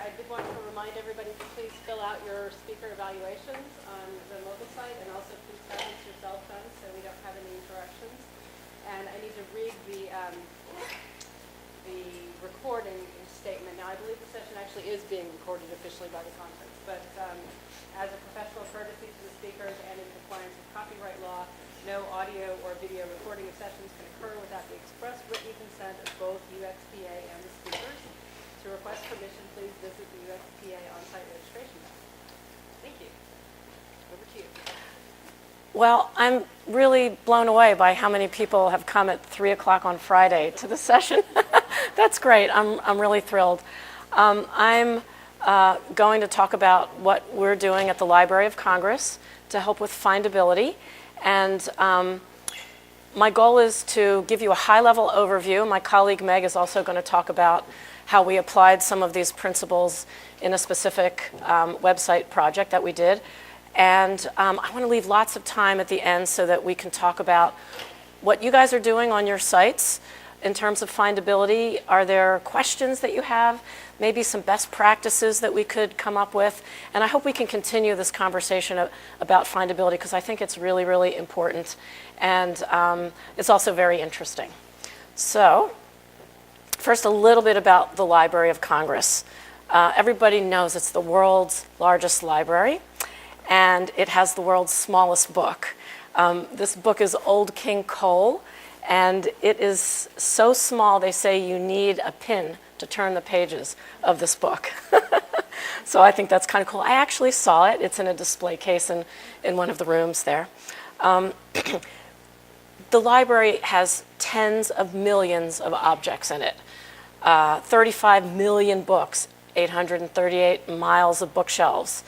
I did want to remind everybody to please fill out your speaker evaluations on the mobile site, and also please silence your cell phones so we don't have any interruptions. And I need to read the recording statement. Now, I believe the session actually is being recorded officially by the conference, but as a professional courtesy to the speakers and in compliance with copyright law, no audio or video recording of sessions can occur without the express written consent of both UXPA and the speakers. To request permission, please visit the UXPA on-site registration desk. Thank you. Over to you. Well, I'm really blown away by how many people have come at 3 o'clock on Friday to the session. That's great. I'm really thrilled. I'm going to talk about what we're doing at the Library of Congress to help with findability. And my goal is to give you a high-level overview. My colleague Meg is also going to talk about how we applied some of these principles in a specific website project that we did. And I want to leave lots of time at the end so that we can talk about what you guys are doing on your sites in terms of findability. Are there questions that you have? Maybe some best practices that we could come up with. And I hope we can continue this conversation about findability, because I think it's really, really important. And it's also very interesting. So first, a little bit about the Library of Congress. Everybody knows it's the world's largest library, and it has the world's smallest book. This book is Old King Cole, and it is so small they say you need a pin to turn the pages of this book. So I think that's kind of cool. I actually saw it. It's in a display case in one of the rooms there. The library has tens of millions of objects in it. 35 million books, 838 miles of bookshelves.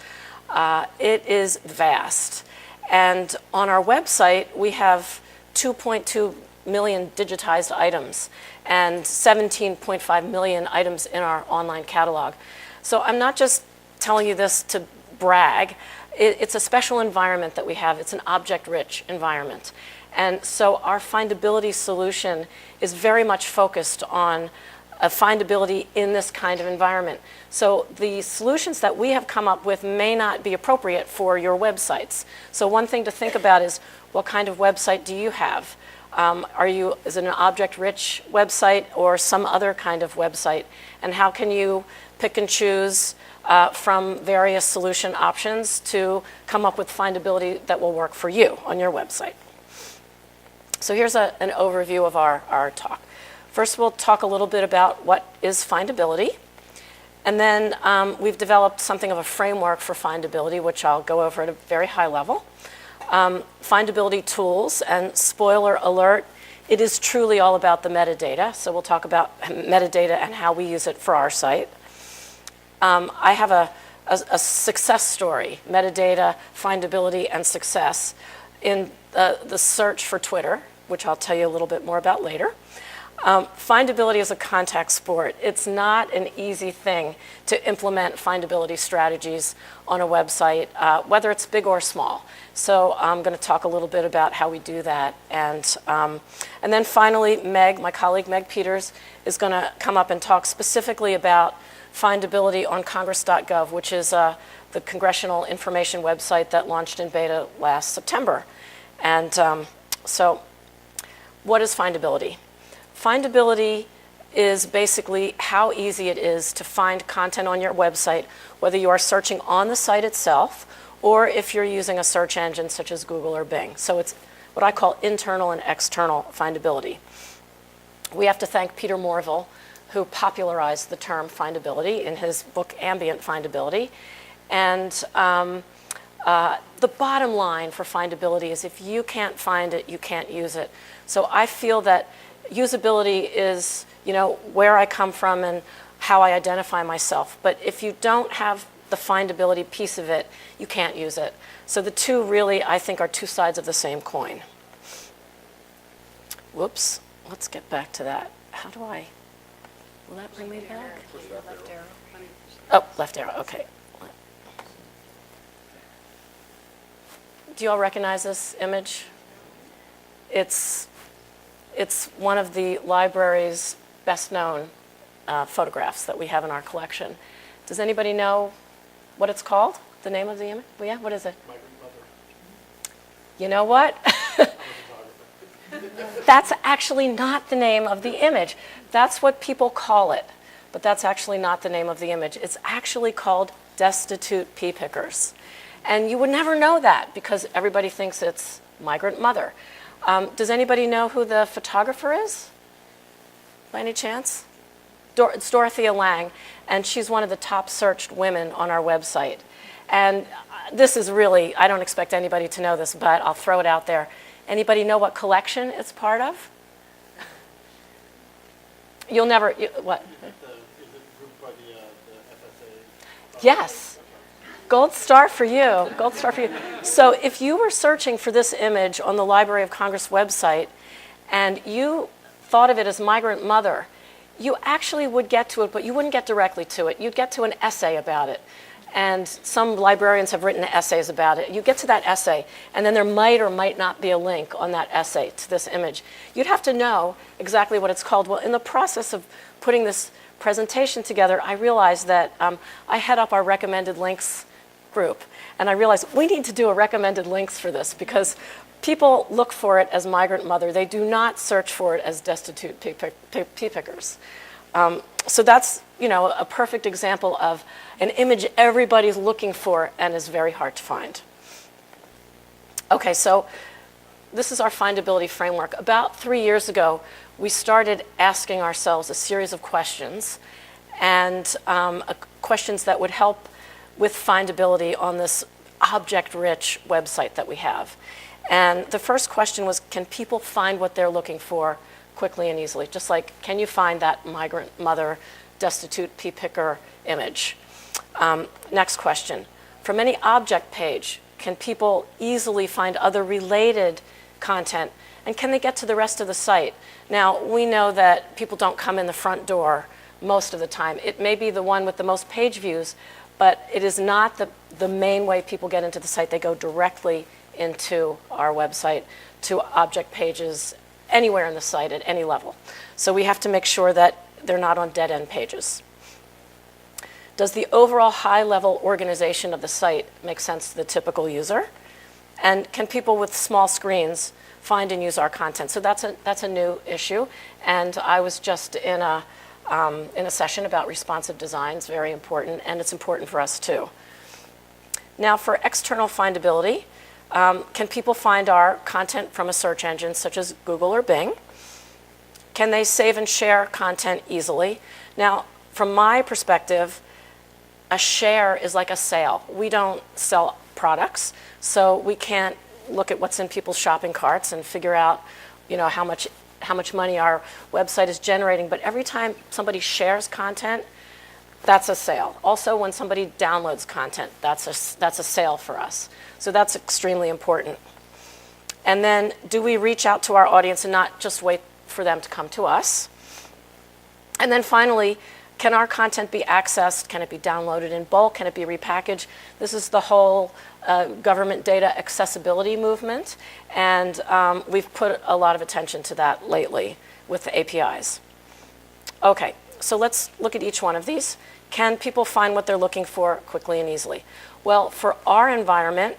It is vast. And on our website, we have 2.2 million digitized items and 17.5 million items in our online catalog. So I'm not just telling you this to brag. It's a special environment that we have. It's an object-rich environment. And so our findability solution is very much focused on findability in this kind of environment. So the solutions that we have come up with may not be appropriate for your websites. So one thing to think about is, what kind of website do you have? Is it an object-rich website or some other kind of website? And how can you pick and choose from various solution options to come up with findability that will work for you on your website? So here's an overview of our talk. First, we'll talk a little bit about what is findability. And then we've developed something of a framework for findability, which I'll go over at a very high level. Findability tools, and spoiler alert, it is truly all about the metadata. So we'll talk about metadata and how we use it for our site. I have a success story, metadata, findability, and success in the search for Twitter, which I'll tell you a little bit more about later. Findability is a contact sport. It's not an easy thing to implement findability strategies on a website, whether it's big or small. So I'm going to talk a little bit about how we do that. And then finally, Meg, my colleague Meg Peters, is going to come up and talk specifically about findability on Congress.gov, which is the congressional information website that launched in beta last September. And so what is findability? Findability is basically how easy it is to find content on your website, whether you are searching on the site itself or if you're using a search engine such as Google or Bing. So it's what I call internal and external findability. We have to thank Peter Morville, who popularized the term findability in his book Ambient Findability. And the bottom line for findability is if you can't find it, you can't use it. So I feel that usability is, where I come from and how I identify myself. But if you don't have the findability piece of it, you can't use it. So the two really, I think, are two sides of the same coin. Whoops. Let's get back to that. How do I? Will that bring me back? Left arrow. Oh, left arrow. Okay. Do you all recognize this image? It's one of the library's best-known photographs that we have in our collection. Does anybody know what it's called? The name of the image? Well, yeah, what is it? Migrant mother. You know what? I'm a photographer. That's actually not the name of the image. That's what people call it, but that's actually not the name of the image. It's actually called destitute pea pickers. And you would never know that because everybody thinks it's migrant mother. Does anybody know who the photographer is? By any chance? It's Dorothea Lange, and she's one of the top searched women on our website. And this is really, I don't expect anybody to know this, but I'll throw it out there. Anybody know what collection it's part of? You'll never, what? Is it grouped by the FSA? Yes. Gold star for you. Gold star for you. So if you were searching for this image on the Library of Congress website and you thought of it as migrant mother, you actually would get to it, but you wouldn't get directly to it. You'd get to an essay about it. And some librarians have written essays about it. You get to that essay, and then there might or might not be a link on that essay to this image. You'd have to know exactly what it's called. Well, in the process of putting this presentation together, I realized that I head up our recommended links group, and I realized we need to do a recommended links for this because people look for it as migrant mother. They do not search for it as destitute pea pickers. So that's, a perfect example of an image everybody's looking for and is very hard to find. Okay, so this is our findability framework. About 3 years ago, we started asking ourselves a series of questions, and questions that would help with findability on this object-rich website that we have. And the first question was, can people find what they're looking for quickly and easily? Just like, can you find that migrant mother destitute pea picker image? Next question, from any object page, can people easily find other related content? And can they get to the rest of the site? Now, we know that people don't come in the front door most of the time. It may be the one with the most page views, but it is not the main way people get into the site. They go directly into our website to object pages anywhere in the site at any level. So we have to make sure that they're not on dead-end pages. Does the overall high-level organization of the site make sense to the typical user? And can people with small screens find and use our content? So that's a new issue. And I was just in a session about responsive design. It's very important, and it's important for us too. Now for external findability, can people find our content from a search engine such as Google or Bing? Can they save and share content easily? Now, from my perspective, a share is like a sale. We don't sell products, so we can't look at what's in people's shopping carts and figure out, how much money our website is generating. But every time somebody shares content, that's a sale. Also, when somebody downloads content, that's a sale for us. So that's extremely important. And then, do we reach out to our audience and not just wait for them to come to us? And then finally, can our content be accessed? Can it be downloaded in bulk? Can it be repackaged? This is the whole government data accessibility movement, and we've put a lot of attention to that lately with the APIs. Okay, so let's look at each one of these. Can people find what they're looking for quickly and easily? Well, for our environment,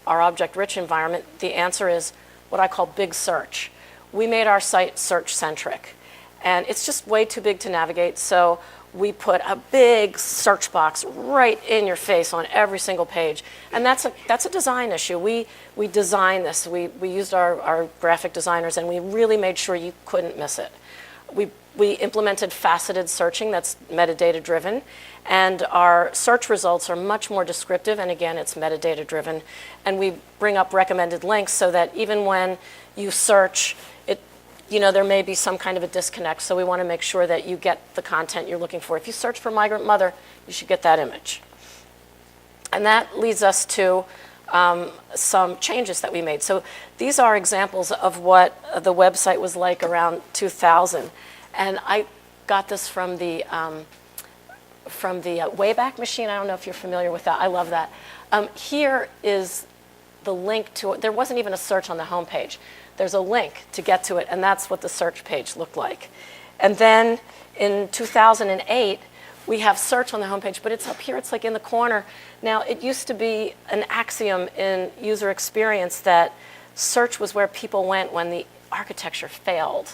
our object-rich environment, the answer is what I call big search. We made our site search-centric, and it's just way too big to navigate, so we put a big search box right in your face on every single page. And that's a design issue. We designed this. We used our graphic designers, and we really made sure you couldn't miss it. We implemented faceted searching that's metadata driven, and our search results are much more descriptive, and again, it's metadata driven. And we bring up recommended links so that even when you search, there may be some kind of a disconnect, so we want to make sure that you get the content you're looking for. If you search for migrant mother, you should get that image. And that leads us to some changes that we made. So these are examples of what the website was like around 2000. And I got this from the Wayback Machine. I don't know if you're familiar with that. I love that. Here is the link to it. There wasn't even a search on the home page. There's a link to get to it, and that's what the search page looked like. And then in 2008, we have search on the homepage, but it's up here, it's like in the corner. Now, it used to be an axiom in user experience that search was where people went when the architecture failed.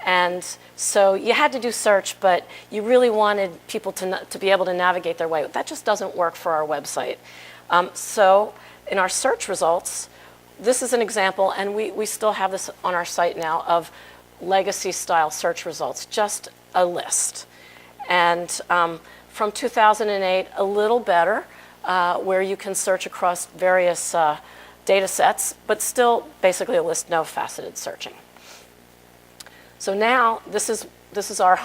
And so you had to do search, but you really wanted people to be able to navigate their way. That just doesn't work for our website. So in our search results, this is an example, and we still have this on our site now, of legacy-style search results, just a list. And from 2008, a little better, where you can search across various data sets, but still basically a list, no faceted searching. So now this is our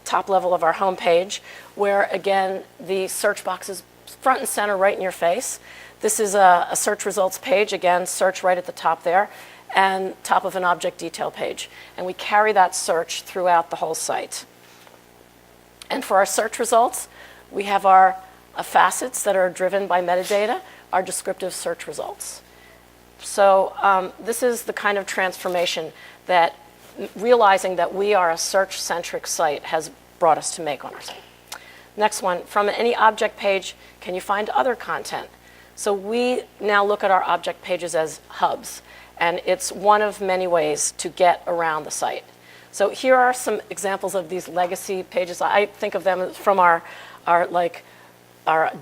top level of our home page, where again the search box is front and center, right in your face. This is a search results page, again search right at the top there, and top of an object detail page. And we carry that search throughout the whole site. And for our search results, we have our facets that are driven by metadata, our descriptive search results. So this is the kind of transformation that realizing that we are a search-centric site has brought us to make on our site. Next one, from any object page, can you find other content? So we now look at our object pages as hubs, and it's one of many ways to get around the site. So here are some examples of these legacy pages. I think of them from our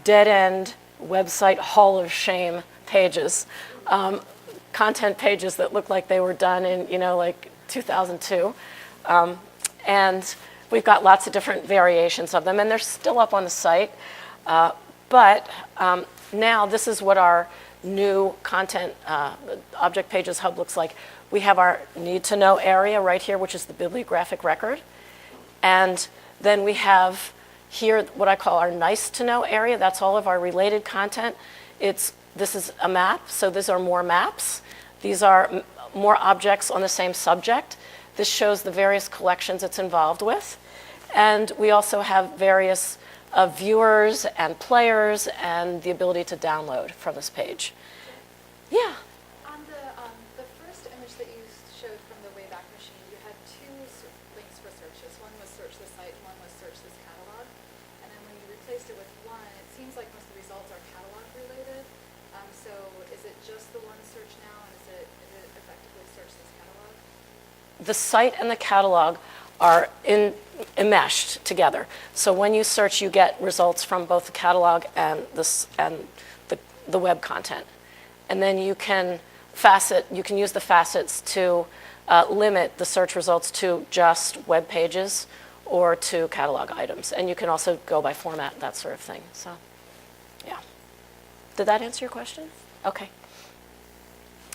dead-end website Hall of Shame pages, content pages that look like they were done in, like 2002. And we've got lots of different variations of them, and they're still up on the site. But now this is what our new content object pages hub looks like. We have our need to know area right here, which is the bibliographic record. And then we have here what I call our nice to know area. That's all of our related content. This is a map, so these are more maps. These are more objects on the same subject. This shows the various collections it's involved with. And we also have various viewers and players and the ability to download from this page. Yeah. On the first image that you showed from the Wayback Machine, you had two links for searches. One was search the site, and one was search this catalog. And then when you replaced it with one, it seems like most of the results are catalog related. So is it just the one search now, and is it effectively search this catalog? The site and the catalog are enmeshed together. So when you search, you get results from both the catalog and the web content. And then you can use the facets to limit the search results to just web pages or to catalog items. And you can also go by format, that sort of thing. So, yeah. Did that answer your question? Okay.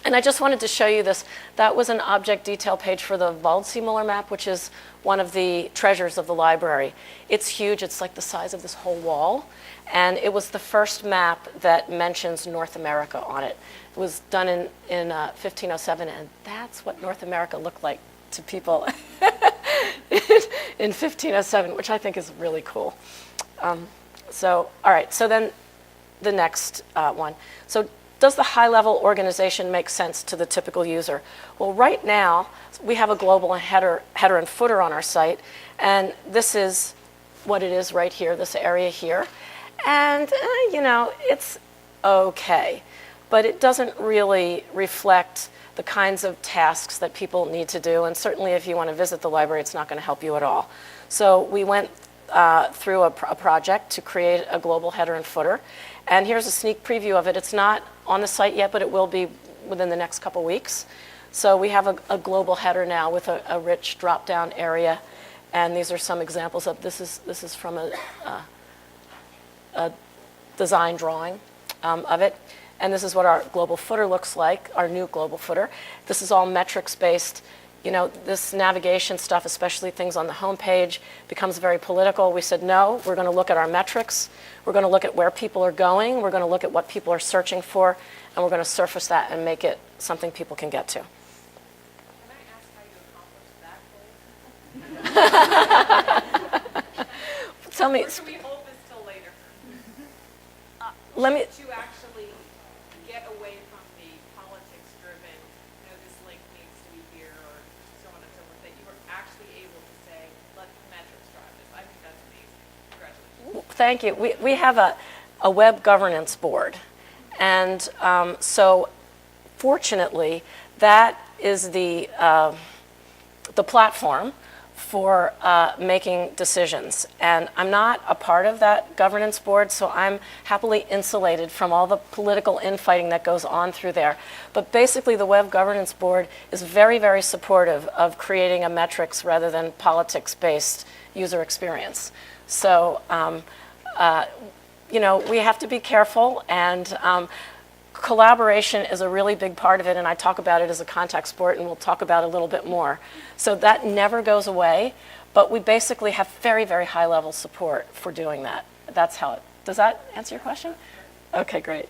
And I just wanted to show you this. That was an object detail page for the Waldseemüller map, which is one of the treasures of the library. It's huge. It's like the size of this whole wall. And it was the first map that mentions North America on it. It was done in 1507, and that's what North America looked like to people in 1507, which I think is really cool. All right, so then the next one. So does the high-level organization make sense to the typical user? Well, right now, we have a global header and footer on our site, and this is what it is right here, this area here. And, it's okay, but it doesn't really reflect the kinds of tasks that people need to do, and certainly if you want to visit the library, it's not going to help you at all. So we went through a project to create a global header and footer, and here's a sneak preview of it. It's not on the site yet, but it will be within the next couple weeks. So we have a global header now with a rich drop-down area, and these are some examples of this is from a design drawing of it. And this is what our global footer looks like, our new global footer. This is all metrics-based. This navigation stuff, especially things on the home page, becomes very political. We said, no, we're going to look at our metrics. We're going to look at where people are going. We're going to look at what people are searching for, and we're going to surface that and make it something people can get to. Can I ask how you accomplished that goal? Tell me. Or should we hold this till later? Let me. To actually get away from the politics-driven, this link needs to be here, or so on and so forth, that you were actually able to say, let the metrics drive this. I think that's amazing. Congratulations. Thank you. We have a web governance board. And so fortunately, that is the platform for making decisions. And I'm not a part of that governance board, so I'm happily insulated from all the political infighting that goes on through there. But basically, the Web Governance Board is very, very supportive of creating a metrics rather than politics-based user experience. So, you know, we have to be careful, and collaboration is a really big part of it, and I talk about it as a contact sport, and we'll talk about it a little bit more. So that never goes away, but we basically have very, very high level support for doing that. That's how it, does that answer your question? Okay, great.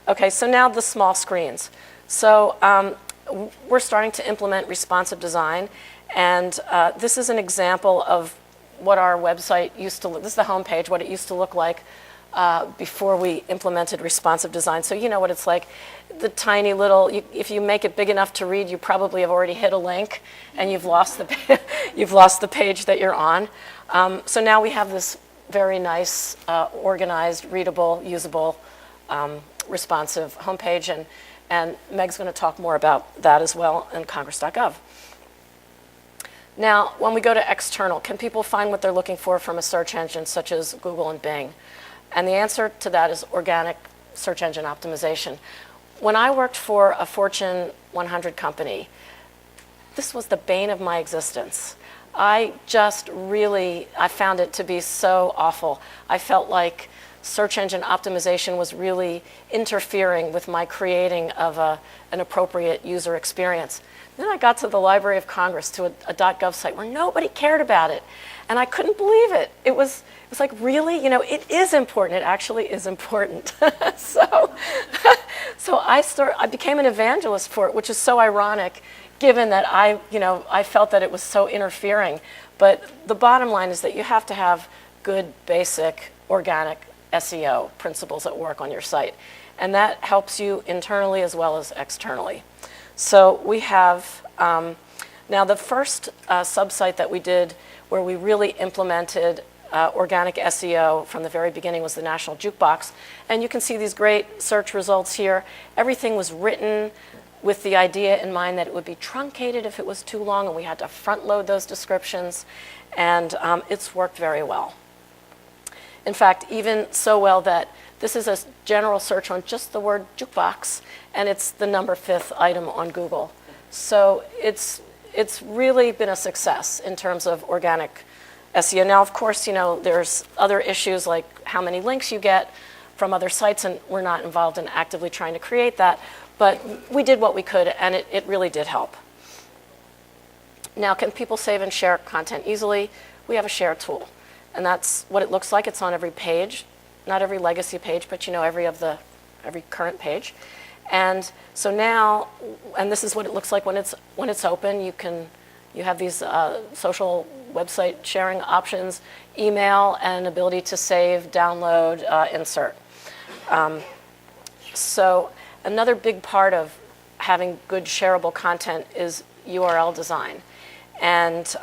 Okay, so now the small screens. So we're starting to implement responsive design, and this is an example of what our website used to look, this is the home page, what it used to look like before we implemented responsive design. So you know what it's like. The tiny little, if you make it big enough to read, you probably have already hit a link and you've lost the, you've lost the page that you're on. So now we have this very nice, organized, readable, usable, responsive homepage, and Meg's going to talk more about that as well in Congress.gov. Now, when we go to external, can people find what they're looking for from a search engine such as Google and Bing? And the answer to that is organic search engine optimization. When I worked for a Fortune 100 company, this was the bane of my existence. I just really, I found it to be so awful. I felt like search engine optimization was really interfering with my creating of an appropriate user experience. Then I got to the Library of Congress, to a .gov site where nobody cared about it. And I couldn't believe it. It was like, really? You know, it is important. It actually is important. So I became an evangelist for it, which is so ironic, given that I felt that it was so interfering. But the bottom line is that you have to have good, basic, organic SEO principles at work on your site. And that helps you internally as well as externally. So we have, now the first sub-site that we did where we really implemented organic SEO from the very beginning was the National Jukebox. And you can see these great search results here. Everything was written with the idea in mind that it would be truncated if it was too long, and we had to front load those descriptions. And it's worked very well. In fact, even so well that this is a general search on just the word jukebox, and it's the number 5th item on Google. So it's really been a success in terms of organic SEO. Now, of course, you know, there's other issues like how many links you get from other sites, and we're not involved in actively trying to create that, but we did what we could, and it really did help. Now, can people save and share content easily? We have a share tool, and that's what it looks like. It's on every page, not every legacy page, but you know, every current page. And so now, and this is what it looks like when it's open. You have these social website sharing options, email, and ability to save, download, insert. So another big part of having good shareable content is URL design. And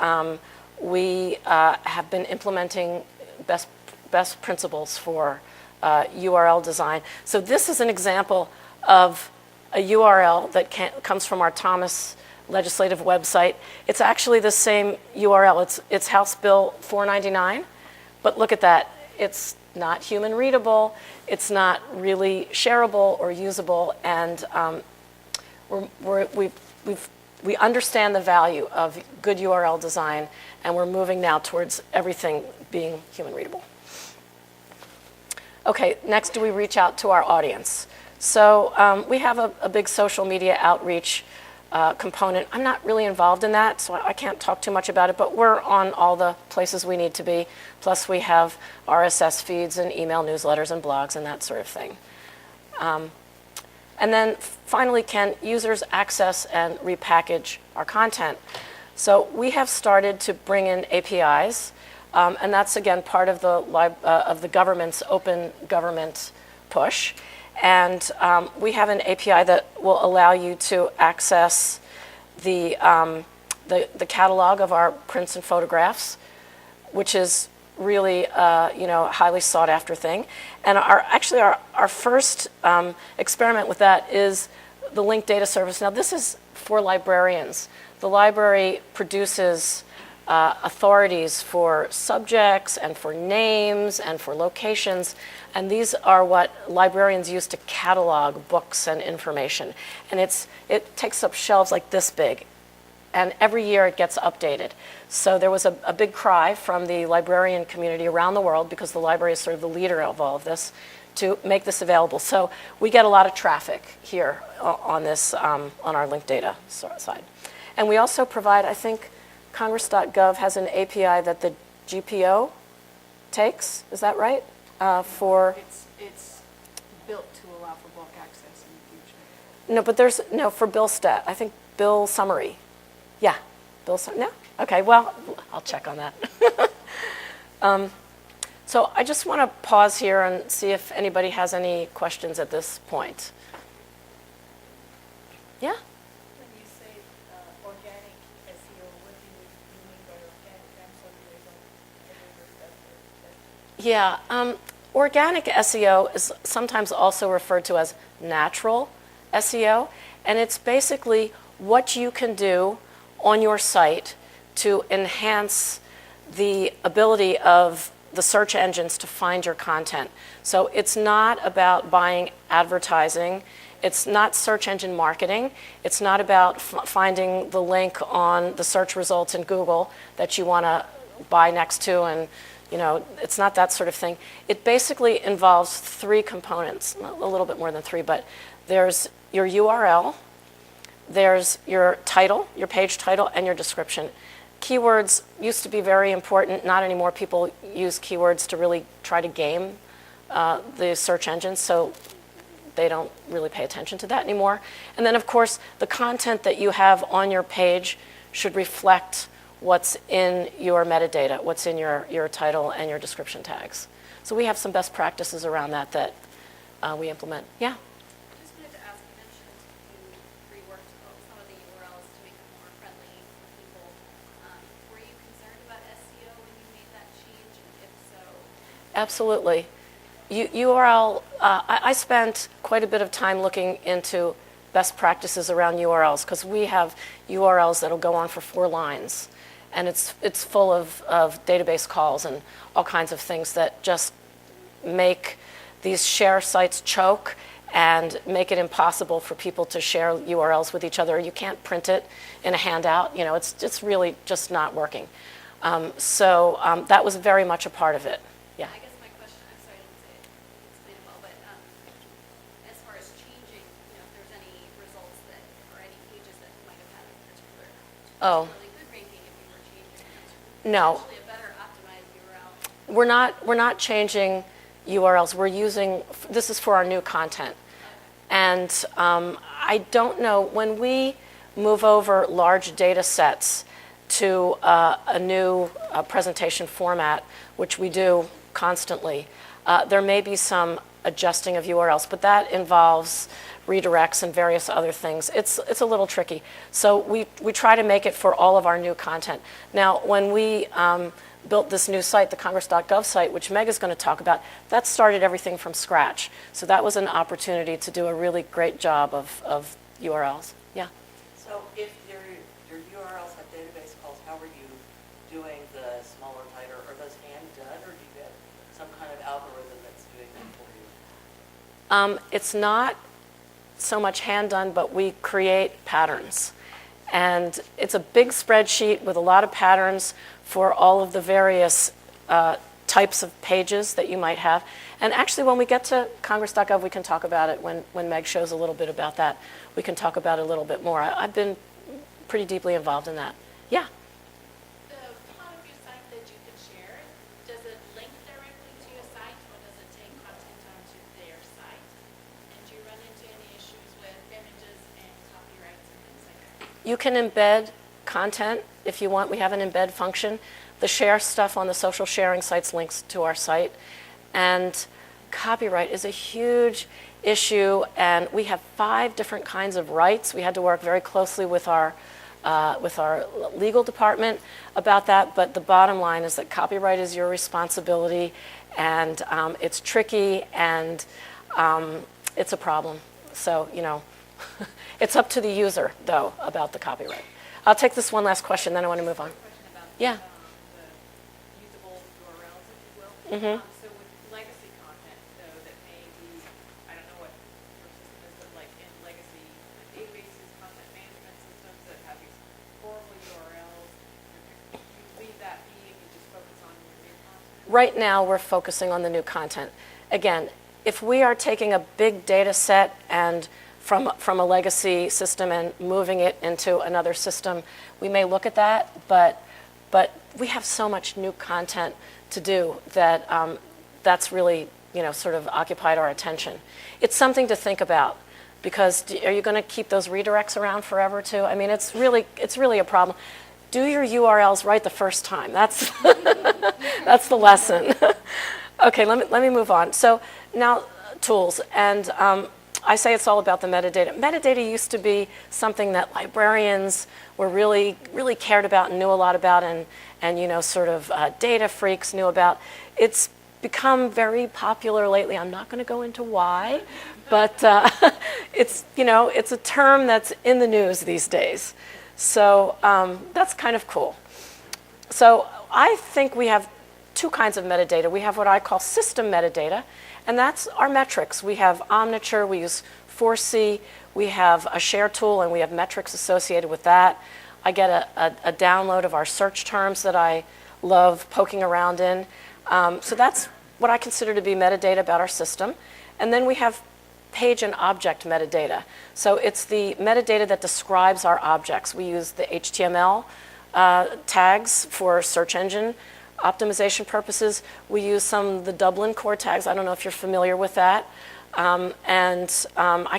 we have been implementing best principles for URL design. So this is an example of a URL that comes from our Thomas legislative website. It's actually the same URL. It's House Bill 499, but look at that. It's not human readable. It's not really shareable or usable, and we understand the value of good URL design, and we're moving now towards everything being human readable. Okay, next, do we reach out to our audience? So we have a big social media outreach component. I'm not really involved in that, so I can't talk too much about it, but we're on all the places we need to be. Plus we have RSS feeds and email newsletters and blogs and that sort of thing. And then finally, can users access and repackage our content? So we have started to bring in APIs, and that's again part of the government's open government push. And we have an API that will allow you to access the catalog of our prints and photographs, which is really, highly sought after thing. And our first experiment with that is the linked data service. Now this is for librarians. The library produces authorities for subjects and for names and for locations, and these are what librarians use to catalog books and information. And it takes up shelves like this big, and every year it gets updated. So there was a big cry from the librarian community around the world, because the library is sort of the leader of all of this, to make this available. So we get a lot of traffic here on this, on our linked data side. And we also provide, I think, Congress.gov has an API that the GPO takes, is that right? It's built to allow for bulk access in the future. No, but for bill stat, I think bill summary. Yeah, no? Okay, well, I'll check on that. So I just want to pause here and see if anybody has any questions at this point. Yeah? When you say organic SEO, what do you mean by organic? I'm sorry, I don't. Yeah, organic SEO is sometimes also referred to as natural SEO, and it's basically what you can do on your site to enhance the ability of the search engines to find your content. So it's not about buying advertising. It's not search engine marketing. It's not about finding the link on the search results in Google that you want to buy next to, and it's not that sort of thing. It basically involves three components, a little bit more than three, but there's your URL, there's your title, your page title, and your description. Keywords used to be very important. Not anymore. People use keywords to really try to game the search engines, so they don't really pay attention to that anymore. And then, of course, the content that you have on your page should reflect what's in your metadata, what's in your title and your description tags. So we have some best practices around that we implement. Yeah? I just wanted to ask, you mentioned you reworked some of the URLs to make them more friendly for people. Were you concerned about SEO when you made that change, and if so? Absolutely. URL, I spent quite a bit of time looking into best practices around URLs, because we have URLs that'll go on for 4 lines. And it's full of database calls and all kinds of things that just make these share sites choke and make it impossible for people to share URLs with each other. You can't print it in a handout. It's really just not working. So that was very much a part of it. Yeah. I guess my question, I'm sorry I didn't say it explain it well, but as far as changing, if there's any results that, or any pages that might have had a particular really good ranking if you were changing No. actually a better optimized URL. We're not changing URLs. This is for our new content. And I don't know, when we move over large data sets to a new presentation format, which we do constantly, there may be some adjusting of URLs, but that involves redirects and various other things. It's a little tricky. So we try to make it for all of our new content. Now, when we built this new site, the Congress.gov site, which Meg is going to talk about, that started everything from scratch. So that was an opportunity to do a really great job of URLs. Yeah. So if your URLs have database calls, how are you doing the smaller, tighter? Are those hand done, or do you get some kind of algorithm that's doing them for you? It's not so much hand done, but we create patterns. And it's a big spreadsheet with a lot of patterns for all of the various types of pages that you might have. And actually, when we get to Congress.gov, we can talk about it. When Meg shows a little bit about that, we can talk about it a little bit more. I've been pretty deeply involved in that. Yeah? The part of your site that you can share, does it link directly to your site, or does it take content onto their site? And do you run into any issues with images and copyrights and things like that? You can embed content if you want. We have an embed function. The share stuff on the social sharing sites links to our site. And copyright is a huge issue, and we have 5 different kinds of rights. We had to work very closely with our with our legal department about that, but the bottom line is that copyright is your responsibility, and it's tricky, and it's a problem. So, you know, it's up to the user, though, about the copyright. I'll take this one last question, then I want to move on. Question about Yeah. the usable URLs, if you will. Mhm. So with legacy content, though, that may be, I don't know what your system is, but like in legacy databases, content management systems that have these horrible URLs, you leave that be and you just focus on your new content? Right now, we're focusing on the new content. Again, if we are taking a big data set and from a legacy system and moving it into another system, we may look at that, but we have so much new content to do that that's really, you know, sort of occupied our attention. It's something to think about, because are you going to keep those redirects around forever too? I mean, it's really a problem. Do your URLs right the first time. That's that's the lesson. Okay, let me move on. So now tools, and I say it's all about the metadata. Metadata used to be something that librarians were really cared about and knew a lot about, and you know, sort of data freaks knew about. It's become very popular lately. I'm not going to go into why, but it's, you know, it's a term that's in the news these days. So that's kind of cool. So I think we have two kinds of metadata. We have what I call system metadata, and that's our metrics. We have Omniture, we use 4C, we have a share tool, and we have metrics associated with that. I get a download of our search terms that I love poking around in. So that's what I consider to be metadata about our system. And then we have page and object metadata. So it's the metadata that describes our objects. We use the HTML tags for search engine optimization purposes. We use some of the Dublin core tags. I don't know if you're familiar with that. I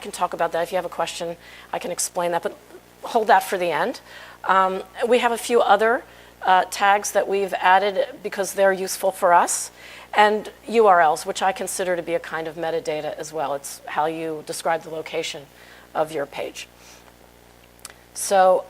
can talk about that. If you have a question, I can explain that, but hold that for the end. We have a few other tags that we've added because they're useful for us, and URLs, which I consider to be a kind of metadata as well. It's how you describe the location of your page. So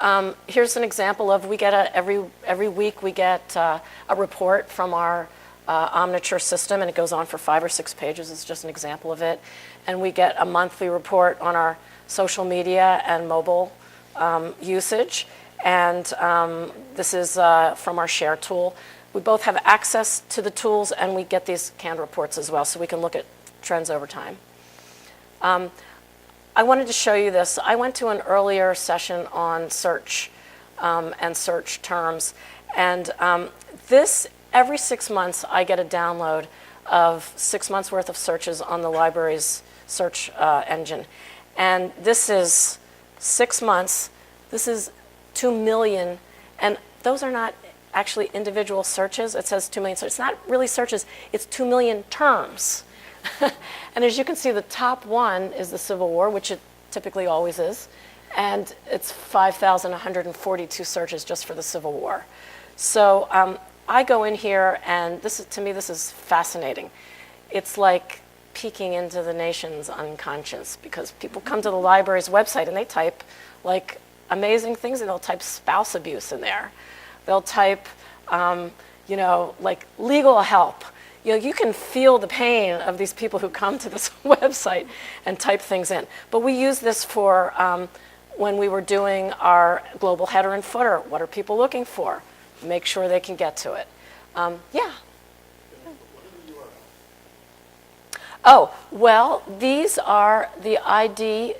here's an example of, we get every week we get a report from our Omniture system, and it goes on for 5 or 6 pages. It's just an example of it. And we get a monthly report on our social media and mobile usage. And this is from our share tool. We both have access to the tools, and we get these canned reports as well, so we can look at trends over time. I wanted to show you this. I went to an earlier session on search and search terms, and this, every 6 months, I get a download of 6 months worth of searches on the library's search engine. And this is 6 months. This is 2 million, and those are not actually individual searches. It says 2 million, so it's not really searches, it's 2 million terms. And as you can see, the top one is the Civil War, which it typically always is, and it's 5,142 searches just for the Civil War. So I go in here, and this is, to me, this is fascinating. It's like peeking into the nation's unconscious, because people come to the library's website and they type like amazing things, and they'll type spouse abuse in there. They'll type, you know, like legal help. You know, you can feel the pain of these people who come to this website and type things in. But we use this for when we were doing our global header and footer. What are people looking for? Make sure they can get to it. Yeah. Oh, well, these are the id.loc.gov.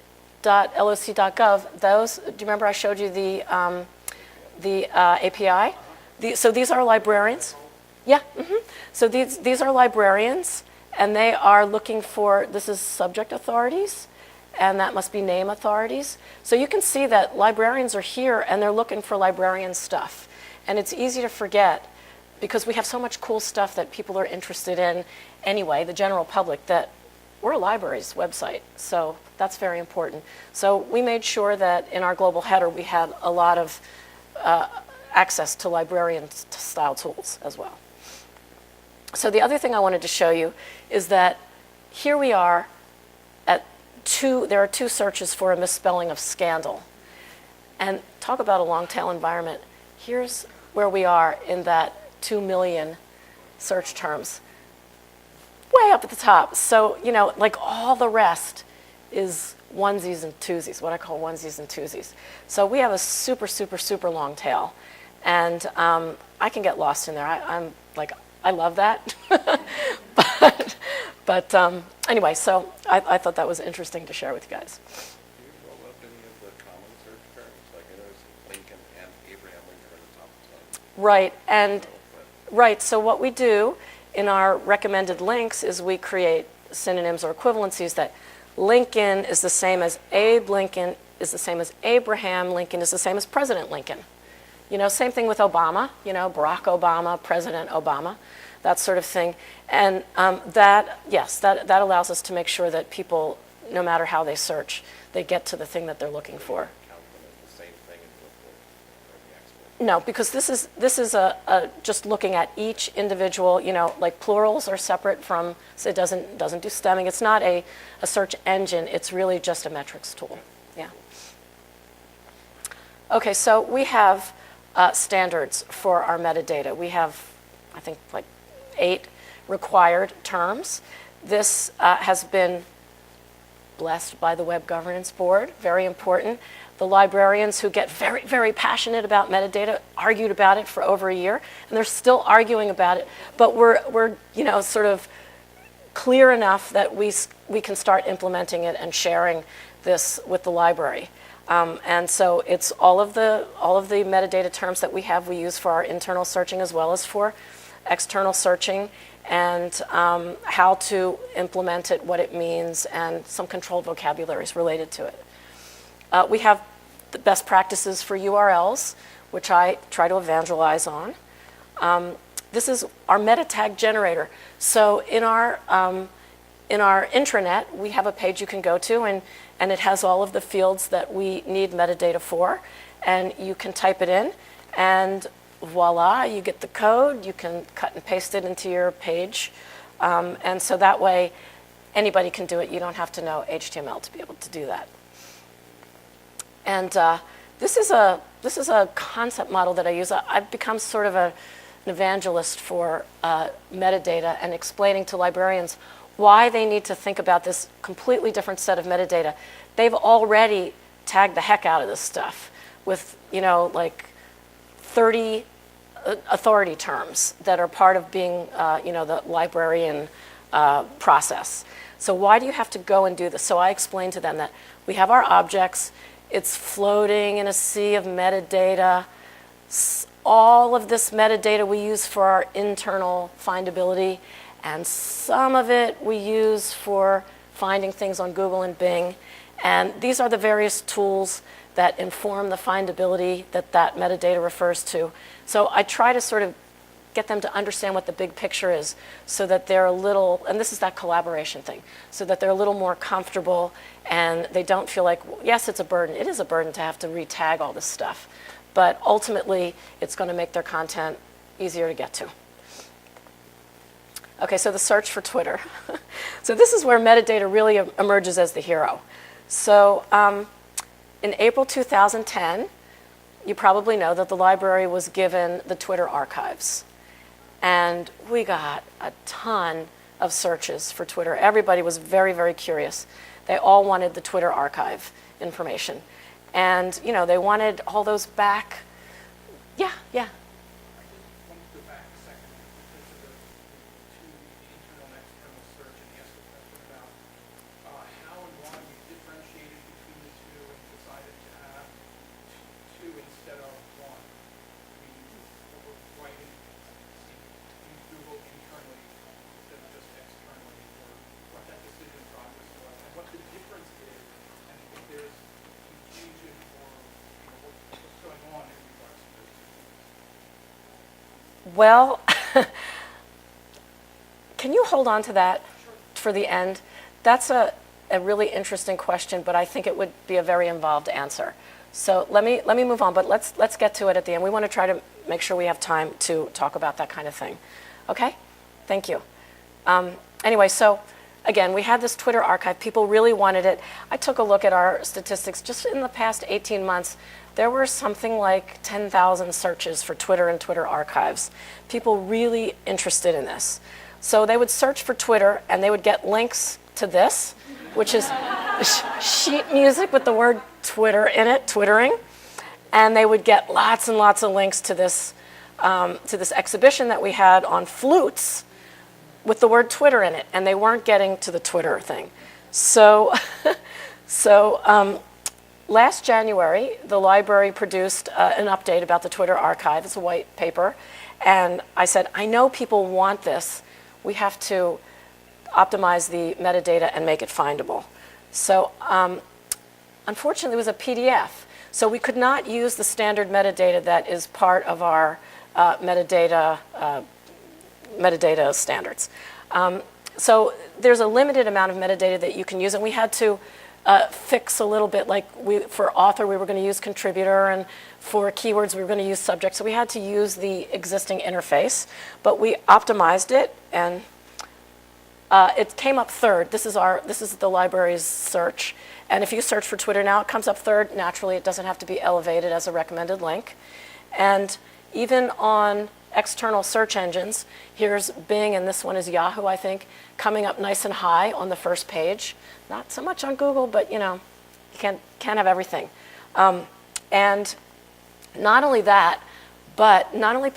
Those, do you remember I showed you the API? So these are librarians. Yeah. So these are librarians, and they are looking for, this is subject authorities, and that must be name authorities. So you can see that librarians are here, and they're looking for librarian stuff. And it's easy to forget, because we have so much cool stuff that people are interested in anyway, the general public, that we're a library's website. So that's very important. So we made sure that in our global header we had a lot of access to librarian-style tools as well. So the other thing I wanted to show you is that here we are at there are 2 searches for a misspelling of scandal. And talk about a long tail environment. Here's where we are in that 2 million search terms. Way up at the top. So, you know, like all the rest is onesies and twosies, what I call onesies and twosies. So we have a super, super, super long tail. And I can get lost in there. I'm like, I love that. but anyway, so I thought that was interesting to share with you guys. Do you roll up any of the common search terms? Like I noticed Lincoln and Abraham Lincoln are the top of the site. Right, and right, so what we do in our recommended links is we create synonyms or equivalencies that Lincoln is the same as Abe Lincoln, is the same as Abraham Lincoln, is the same as President Lincoln. You know, same thing with Obama, you know, Barack Obama, President Obama, that sort of thing. And that allows us to make sure that people, no matter how they search, they get to the thing that they're looking for. Count them as the same thing in the export. No, because this is just looking at each individual, you know, like plurals are separate from, so it doesn't do stemming. It's not a search engine, it's really just a metrics tool. Yeah. Okay, so we have standards for our metadata. We have, I think, like 8 required terms. This has been blessed by the Web Governance Board, very important. The librarians who get very, very passionate about metadata argued about it for over a year, and they're still arguing about it, but we're you know, sort of clear enough that we can start implementing it and sharing this with the library. And so it's all of the metadata terms that we have, we use for our internal searching as well as for external searching, and how to implement it, what it means, and some controlled vocabularies related to it. We have the best practices for URLs, which I try to evangelize on. This is our meta tag generator. So in our intranet, we have a page you can go to, and it has all of the fields that we need metadata for, and you can type it in, and voila, you get the code. You can cut and paste it into your page, and so that way anybody can do it. You don't have to know HTML to be able to do that. And this is a concept model that I use. I've become sort of an evangelist for metadata and explaining to librarians why they need to think about this completely different set of metadata. They've already tagged the heck out of this stuff with, you know, like 30 authority terms that are part of being, you know, the librarian process. So why do you have to go and do this? So I explained to them that we have our objects. It's floating in a sea of metadata. All of this metadata we use for our internal findability, and some of it we use for finding things on Google and Bing. And these are the various tools that inform the findability that metadata refers to. So I try to sort of get them to understand what the big picture is so that they're a little, and this is that collaboration thing, so that they're a little more comfortable and they don't feel like, yes, it's a burden. It is a burden to have to re-tag all this stuff. But ultimately, it's going to make their content easier to get to. Okay, so the search for Twitter. So this is where metadata really emerges as the hero. So in April 2010, you probably know that the library was given the Twitter archives. And we got a ton of searches for Twitter. Everybody was very, very curious. They all wanted the Twitter archive information. And, you know, they wanted all those back. Yeah. I just want to go back a second because of the internal and external search and ask a question about how and why you differentiated between the two and decided to have two instead of one. I mean, why didn't you Google internally instead of just externally, or what that decision process was, and what the difference is, and if there's confusion or what's going on in regards to this. Well, can you hold on to that for the end? That's a really interesting question, but I think it would be a very involved answer. So let me move on, but let's get to it at the end. We want to try to make sure we have time to talk about that kind of thing. Okay? Thank you. Anyway, so again, we had this Twitter archive. People really wanted it. I took a look at our statistics. Just in the past 18 months, there were something like 10,000 searches for Twitter and Twitter archives. People really interested in this. So they would search for Twitter, and they would get links to this, which is sheet music with the word Twitter in it, twittering. And they would get lots and lots of links to this exhibition that we had on flutes with the word Twitter in it, and they weren't getting to the Twitter thing. So, last January, the library produced an update about the Twitter archive. It's a white paper. And I said, I know people want this. We have to optimize the metadata and make it findable. So unfortunately, it was a PDF. So we could not use the standard metadata that is part of our metadata standards. So there's a limited amount of metadata that you can use, and we had to fix a little bit. Like for author, we were going to use contributor, and for keywords, we were going to use subject. So we had to use the existing interface, but we optimized it, and it came up third. This is the library's search. And if you search for Twitter now, it comes up third. Naturally, it doesn't have to be elevated as a recommended link. And even on external search engines, here's Bing, and this one is Yahoo, I think, coming up nice and high on the first page. Not so much on Google, but you can't have everything. And not only that, but not only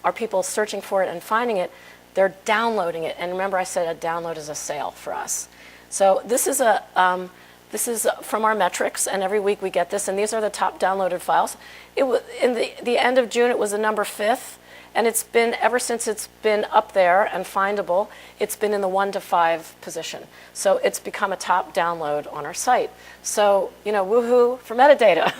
are people searching for it and finding it, they're downloading it. And remember, I said a download is a sale for us. So this is from our metrics, and every week we get this, and these are the top downloaded files. It was in the end of June, it was the number 5th, and it's been, ever since it's been up there and findable, it's been in the 1 to 5 position. So it's become a top download on our site. So, woohoo for metadata.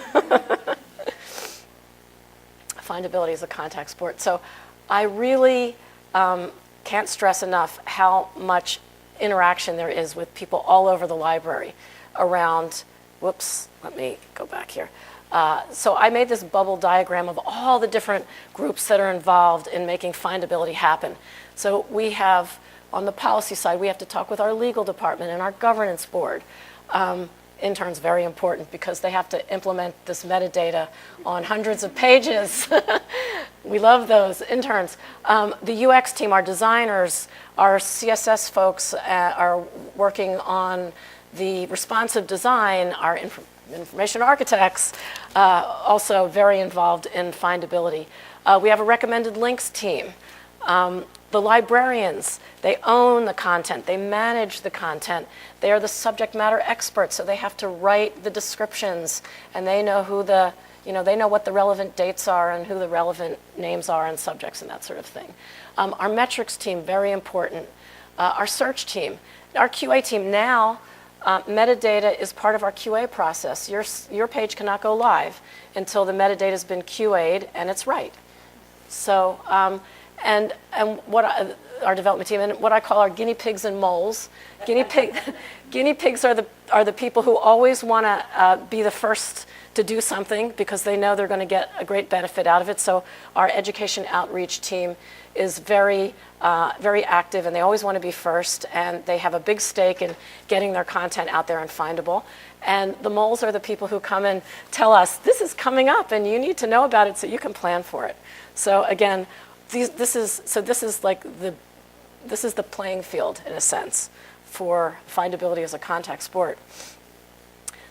Findability is a contact sport. So I really can't stress enough how much interaction there is with people all over the library around, whoops, let me go back here. So I made this bubble diagram of all the different groups that are involved in making findability happen. So we have, on the policy side, we have to talk with our legal department and our governance board. Interns, very important, because they have to implement this metadata on hundreds of pages. We love those interns. The UX team, our designers, our CSS folks are working on the responsive design. Our information architects also very involved in findability. We have a recommended links team. The librarians, they own the content, they manage the content, they are the subject matter experts, so they have to write the descriptions, and they know they know what the relevant dates are and who the relevant names are and subjects and that sort of thing. Our metrics team, very important. Our search team, our QA team now, metadata is part of our QA process. Your page cannot go live until the metadata has been QA'd and it's right. So, and what our development team, and what I call our guinea pigs and moles. Guinea pigs are the people who always want to be the first to do something because they know they're going to get a great benefit out of it. So our education outreach team is very active, and they always want to be first, and they have a big stake in getting their content out there and findable. And the moles are the people who come and tell us, this is coming up and you need to know about it so you can plan for it. So again, this is the playing field, in a sense, for findability as a contact sport.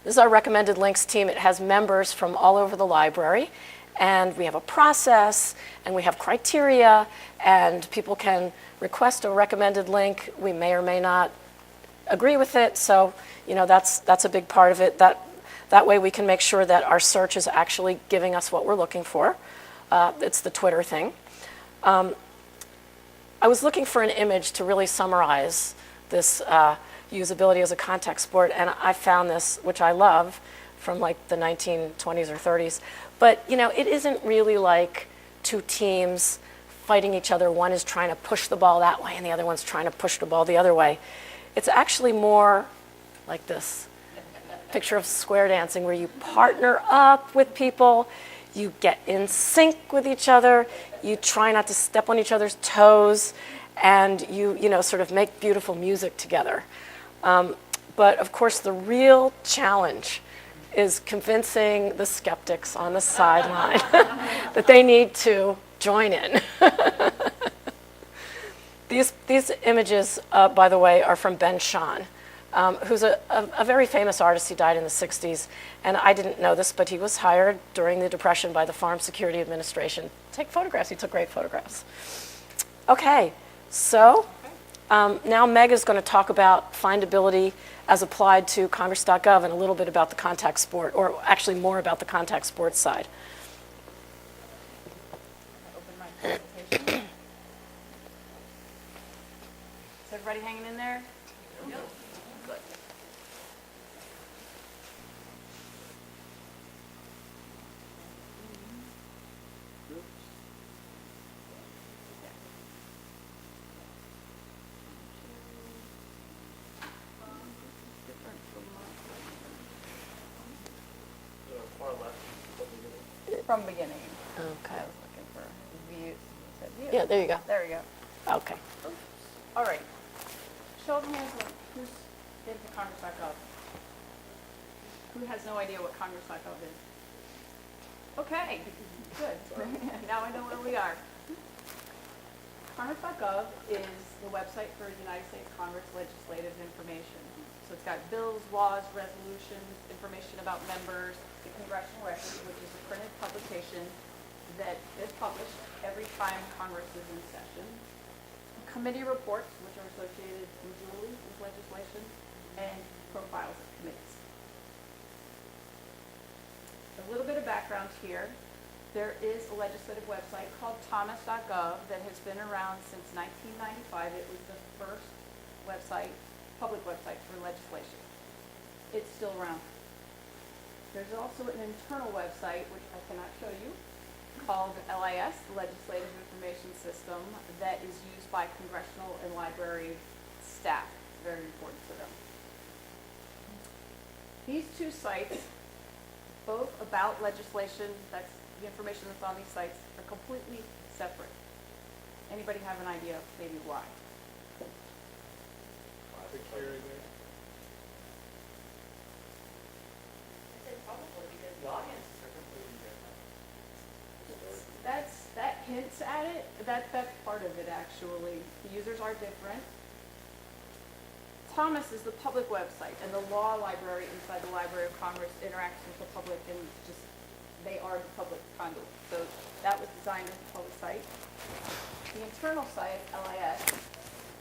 This is our recommended links team. It has members from all over the library, and we have a process, and we have criteria, and people can request a recommended link. We may or may not agree with it, so that's a big part of it. That way we can make sure that our search is actually giving us what we're looking for. It's the Twitter thing. I was looking for an image to really summarize this usability as a contact sport, and I found this, which I love, from like the 1920s or 30s. But it isn't really like two teams fighting each other. One is trying to push the ball that way, and the other one's trying to push the ball the other way. It's actually more like this picture of square dancing, where you partner up with people, you get in sync with each other, you try not to step on each other's toes, and you know, sort of make beautiful music together. But of course, the real challenge is convincing the skeptics on the sideline that they need to join in. These images, by the way, are from Ben Shahn, who's a very famous artist. He died in the 60s, and I didn't know this, but he was hired during the Depression by the Farm Security Administration to take photographs. He took great photographs. Okay, so now Meg is going to talk about findability as applied to Congress.gov and a little bit about the contact sport, or actually more about the contact sports side. Open my presentation. Is everybody hanging in there? Yep. Good. Far left, from the beginning. From beginning. Okay. I was looking for view. Said view. Yeah, there you go. There we go. Okay. All right. Show of hands, who's been to Congress.gov? Who has no idea what Congress.gov is? Okay, good. Now I know where we are. Congress.gov is the website for United States Congress legislative information. So it's got bills, laws, resolutions, information about members, the congressional record, which is a printed publication that is published every time Congress is in session. Committee reports, which are associated usually with legislation, and profiles of committees. A little bit of background here. There is a legislative website called thomas.gov that has been around since 1995. It was the first website, public website for legislation. It's still around. There's also an internal website, which I cannot show you, called LIS, the Legislative Information System, that is used by congressional and library staff. Very important to them. These two sites, both about legislation, that's the information that's on these sites, are completely separate. Anybody have an idea maybe why? Security. Probably because the audiences are completely different. That hints at it. That's part of it, actually. The users are different. Thomas is the public website, and the law library inside the Library of Congress interacts with the public, and just they are the public conduit. So that was designed as a public site. The internal site, LIS,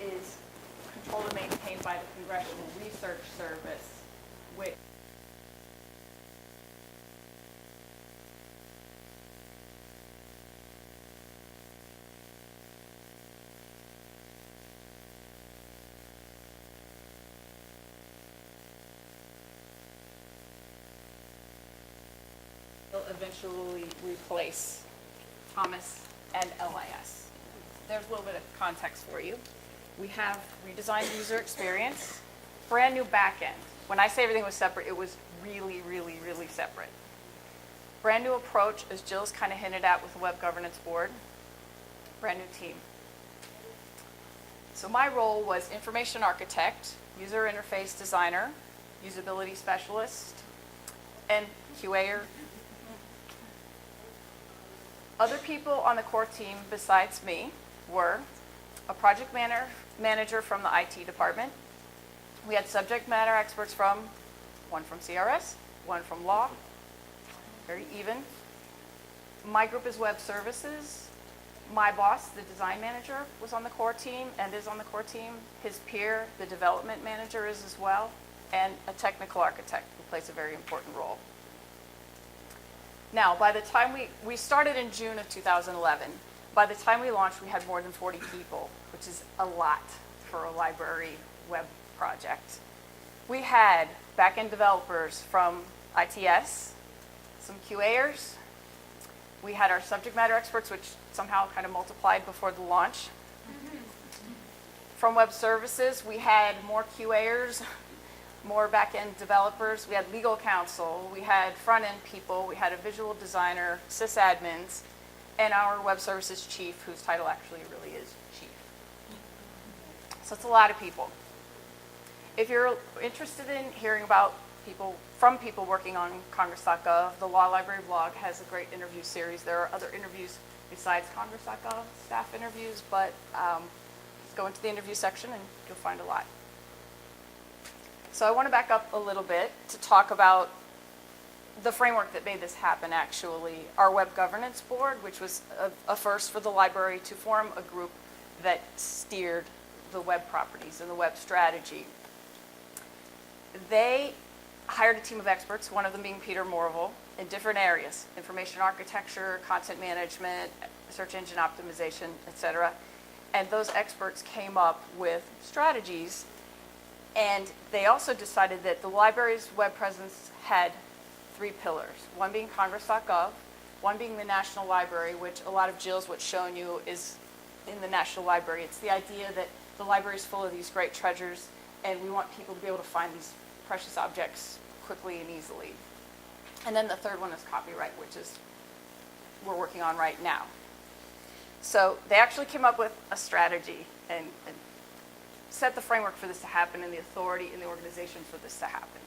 is controlled and maintained by the Congressional Research Service, which will eventually replace Thomas and LIS. There's a little bit of context for you. We have redesigned user experience, brand new backend. When I say everything was separate, it was really, really, really separate. Brand new approach, as Jill's kind of hinted at with the Web Governance Board. Brand new team. So my role was information architect, user interface designer, usability specialist, and QAer. Other people on the core team besides me were a project manager from the IT department. We had subject matter experts one from CRS, one from law, very even. My group is web services. My boss, the design manager, was on the core team and is on the core team. His peer, the development manager, is as well, and a technical architect who plays a very important role. Now, by the time we started in June of 2011, by the time we launched, we had more than 40 people, which is a lot for a library web project. We had back-end developers from ITS, some QAers. We had our subject matter experts, which somehow kind of multiplied before the launch. From web services, we had more QAers, more back-end developers. We had legal counsel. We had front-end people. We had a visual designer, sysadmins, and our web services chief, whose title actually really is chief. So it's a lot of people. If you're interested in hearing about from people working on Congress.gov, the Law Library blog has a great interview series. There are other interviews besides Congress.gov staff interviews, but just go into the interview section and you'll find a lot. So I want to back up a little bit to talk about the framework that made this happen, actually. Our Web Governance Board, which was a first for the library to form a group that steered the web properties and the web strategy. They hired a team of experts, one of them being Peter Morville, in different areas: information architecture, content management, search engine optimization, etc. And those experts came up with strategies, and they also decided that the library's web presence had 3 pillars, one being Congress.gov, one being the National Library, which a lot of Jill's what's shown you is in the National Library. It's the idea that the library is full of these great treasures, and we want people to be able to find these precious objects quickly and easily. And then the third one is copyright, which is we're working on right now. So they actually came up with a strategy and set the framework for this to happen and the authority in the organization for this to happen.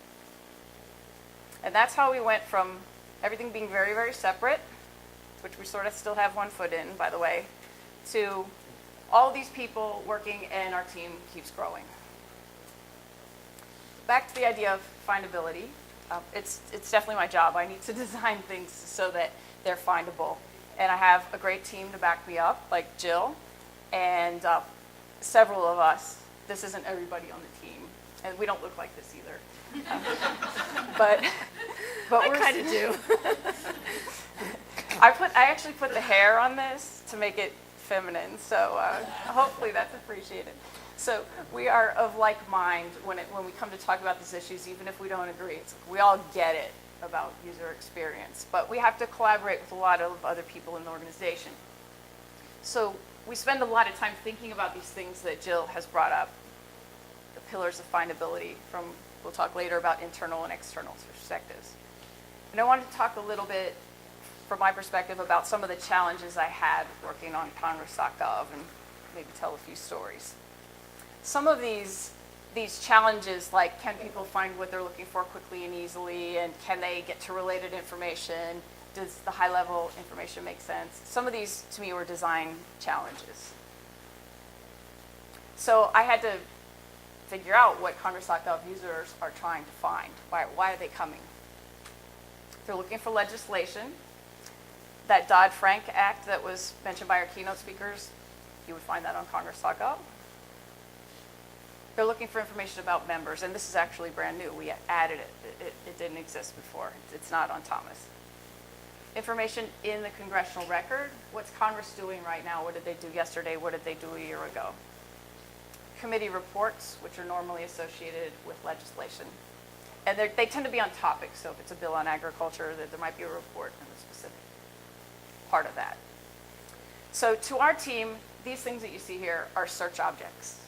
And that's how we went from everything being very, very separate, which we sort of still have one foot in, by the way, to all these people working, and our team keeps growing. Back to the idea of findability. It's definitely my job. I need to design things so that they're findable. And I have a great team to back me up, like Jill, and several of us. This isn't everybody on the team, and we don't look like this either. But I we're kind of do. I actually put the hair on this to make it feminine, so hopefully that's appreciated. So we are of like mind when we come to talk about these issues, even if we don't agree. It's like we all get it about user experience, but we have to collaborate with a lot of other people in the organization. So we spend a lot of time thinking about these things that Jill has brought up, the pillars of findability. We'll talk later about internal and external perspectives. And I wanted to talk a little bit from my perspective about some of the challenges I had working on Congress.gov and maybe tell a few stories. Some of these challenges, like can people find what they're looking for quickly and easily, and can they get to related information? Does the high-level information make sense? Some of these, to me, were design challenges. So I had to figure out what Congress.gov users are trying to find. Why are they coming? They're looking for legislation. That Dodd-Frank Act that was mentioned by our keynote speakers, you would find that on Congress.gov. They're looking for information about members, and this is actually brand new. We added it. It didn't exist before. It's not on Thomas. Information in the congressional record. What's Congress doing right now? What did they do yesterday? What did they do a year ago? Committee reports, which are normally associated with legislation. And they tend to be on topic, so if it's a bill on agriculture, there might be a report on the specific part of that. So to our team, these things that you see here are search objects.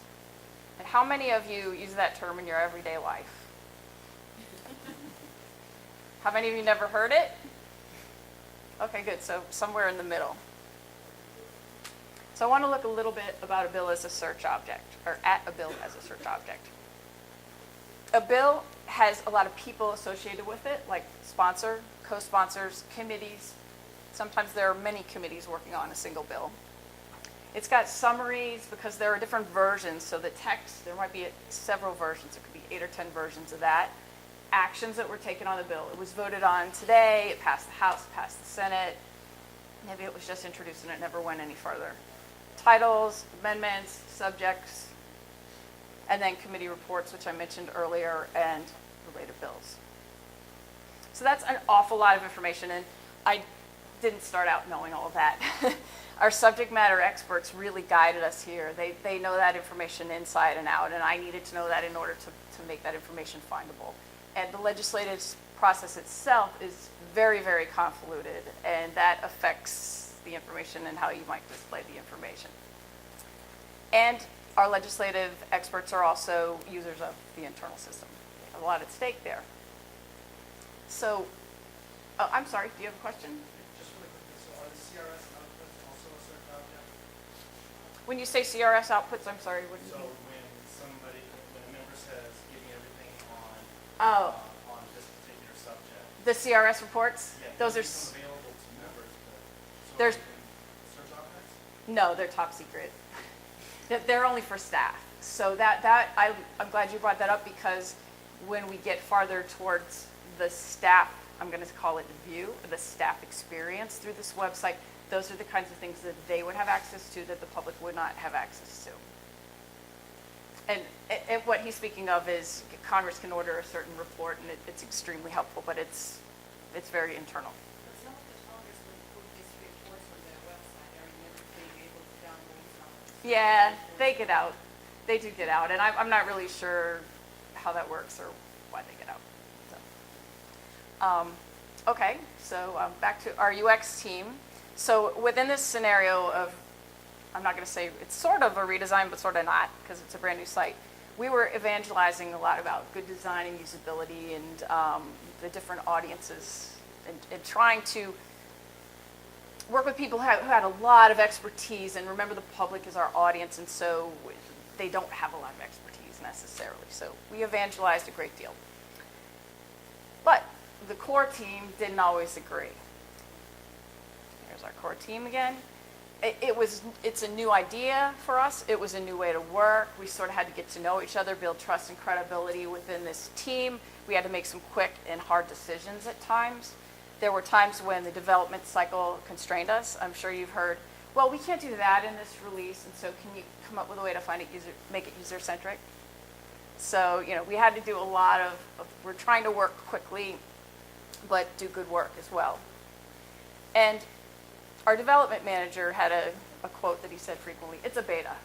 And how many of you use that term in your everyday life? How many of you never heard it? Okay, good. So somewhere in the middle. So I want to look a little bit about a bill as a search object, or at a bill as a search object. A bill has a lot of people associated with it, like sponsor, co-sponsors, committees. Sometimes there are many committees working on a single bill. It's got summaries because there are different versions. So the text, there might be several versions. It could be 8 or 10 versions of that. Actions that were taken on the bill. It was voted on today. It passed the House, it passed the Senate. Maybe it was just introduced and it never went any further. Titles, amendments, subjects, and then committee reports, which I mentioned earlier, and related bills. So that's an awful lot of information, and I didn't start out knowing all of that. Our subject matter experts really guided us here. They know that information inside and out, and I needed to know that in order to make that information findable. And the legislative process itself is very, very convoluted, and that affects the information and how you might display the information. And our legislative experts are also users of the internal system. They have a lot at stake there. So, I'm sorry, do you have a question? Just really quickly, so are the CRS outputs also a search object? When you say CRS outputs, I'm sorry, what do you So mean? when Oh, on this particular subject. the CRS reports? Yeah, Those are, become available to members, but so There's- they can search objects? no, they're top secret. They're only for staff. So I'm glad you brought that up, because when we get farther towards the staff, I'm going to call it view, the staff experience through this website, those are the kinds of things that they would have access to that the public would not have access to. And what he's speaking of is Congress can order a certain report, and it's extremely helpful, but it's very internal. But some of the congressmen put these reports on their website. I remember being able to download some. Yeah, they get out. They do get out, and I'm not really sure how that works or why they get out. So, okay, so back to our UX team. So within this scenario of, I'm not going to say it's sort of a redesign, but sort of not, because it's a brand new site. We were evangelizing a lot about good design and usability and the different audiences, and trying to work with people who had a lot of expertise. And remember, the public is our audience, and so they don't have a lot of expertise necessarily. So we evangelized a great deal. But the core team didn't always agree. Here's our core team again. It's a new idea for us. It was a new way to work. We sort of had to get to know each other, build trust and credibility within this team. We had to make some quick and hard decisions at times. There were times when the development cycle constrained us. I'm sure you've heard, well, we can't do that in this release, and so can you come up with a way to make it user-centric? So, we had to do a lot of we're trying to work quickly, but do good work as well. And our development manager had a quote that he said frequently, it's a beta.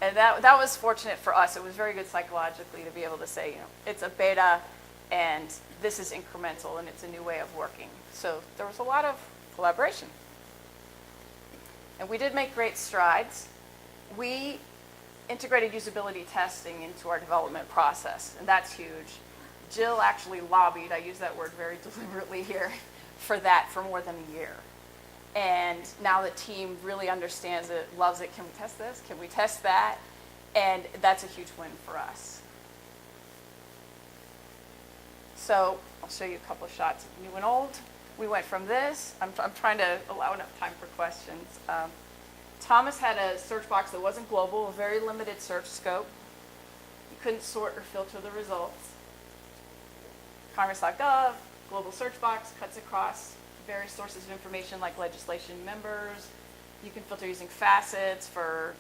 And that was fortunate for us. It was very good psychologically to be able to say, it's a beta, and this is incremental, and it's a new way of working. So there was a lot of collaboration. And we did make great strides. We integrated usability testing into our development process, and that's huge. Jill actually lobbied, I use that word very deliberately here, for that for more than a year. And now the team really understands it, loves it. Can we test this? Can we test that? And that's a huge win for us. So I'll show you a couple of shots of new and old. We went from this. I'm trying to allow enough time for questions. Thomas had a search box that wasn't global, a very limited search scope. You couldn't sort or filter the results. Congress.gov, global search box, cuts across various sources of information like legislation members. You can filter using facets for